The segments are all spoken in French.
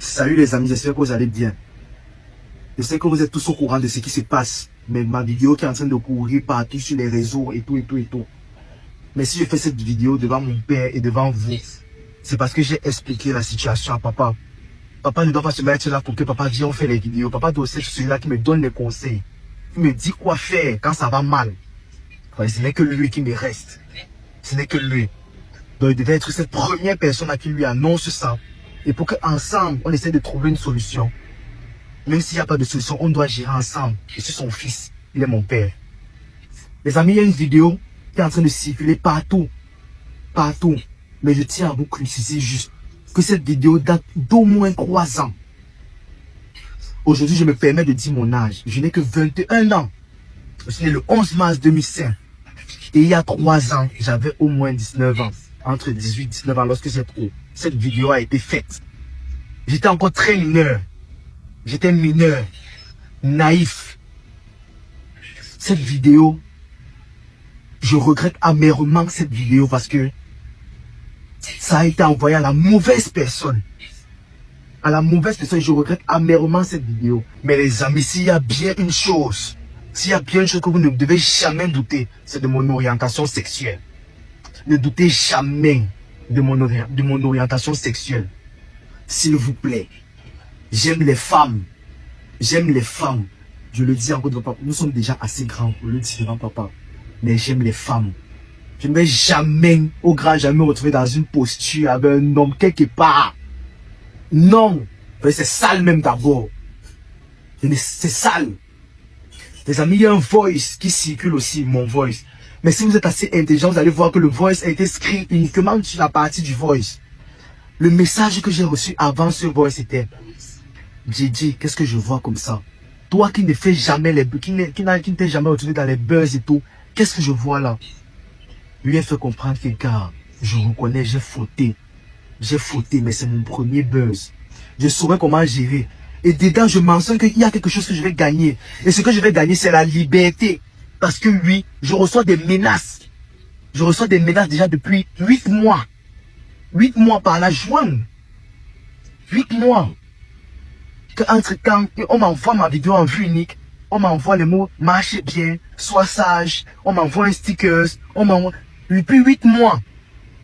Salut les amis, j'espère que vous allez bien. Je sais que vous êtes tous au courant de ce qui se passe, mais ma vidéo qui est en train de courir partout sur les réseaux et tout. Mais si je fais cette vidéo devant mon père et devant vous, c'est parce que j'ai expliqué la situation à papa. Papa ne doit pas se mettre là pour que papa dise on fait les vidéos. Papa doit être celui-là qui me donne les conseils. Il me dit quoi faire quand ça va mal. Ouais, ce n'est que lui qui me reste. Ce n'est que lui. Donc il devait être cette première personne à qui lui annonce ça. Et pour qu'ensemble, on essaie de trouver une solution. Même s'il n'y a pas de solution, on doit gérer ensemble. Je suis son fils, il est mon père. Les amis, il y a une vidéo qui est en train de circuler partout. Partout. Mais je tiens à vous préciser juste que cette vidéo date d'au moins 3 ans. Aujourd'hui, je me permets de dire mon âge. Je n'ai que 21 ans. Je suis né le 11 mars 2005. Et il y a 3 ans, j'avais au moins 19 ans. Entre 18 et 19 ans lorsque cette vidéo a été faite. J'étais encore très mineur. J'étais mineur, naïf. Cette vidéo, je regrette amèrement cette vidéo parce que ça a été envoyé à la mauvaise personne. À la mauvaise personne, je regrette amèrement cette vidéo. Mais les amis, s'il y a bien une chose, que vous ne devez jamais douter, c'est de mon orientation sexuelle. Ne doutez jamais de mon orientation sexuelle. S'il vous plaît. J'aime les femmes. J'aime les femmes. Je le dis encore devant papa. Nous sommes déjà assez grands pour le dire devant papa. Mais j'aime les femmes. Je ne vais jamais, au grand jamais, me retrouver dans une posture avec un homme quelque part. Non. C'est sale même d'abord. C'est sale. Les amis, il y a un voice qui circule aussi, mon voice. Mais si vous êtes assez intelligent, vous allez voir que le voice a été écrit uniquement sur la partie du voice. Le message que j'ai reçu avant ce voice était: Djidji, qu'est-ce que je vois comme ça? Toi qui ne fais jamais les buzz, qui ne t'es jamais retrouvé dans les buzz et tout, qu'est-ce que je vois là? Lui a fait comprendre que, gars, je reconnais, j'ai fauté. J'ai fauté, mais c'est mon premier buzz. Je saurais comment gérer. Et dedans, je mentionne qu'il y a quelque chose que je vais gagner. Et ce que je vais gagner, c'est la liberté. Parce que oui, je reçois des menaces. Je reçois des menaces déjà depuis 8 mois. 8 mois par la joie. 8 mois. Entre-temps, on m'envoie ma vidéo en vue unique. On m'envoie les mots « marchez bien »,« sois sage ». On m'envoie un sticker. On m'envoie... Depuis 8 mois,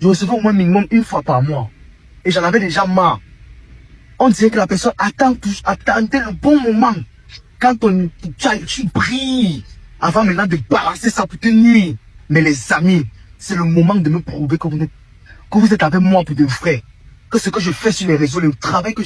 je recevais au moins minimum 1 fois par mois. Et j'en avais déjà marre. On disait que la personne attendait le bon moment. Quand tu brilles. Avant maintenant de balancer ça pour te nuire. Mais les amis, c'est le moment de me prouver que vous êtes avec moi pour de vrai. Que ce que je fais sur les réseaux, le travail que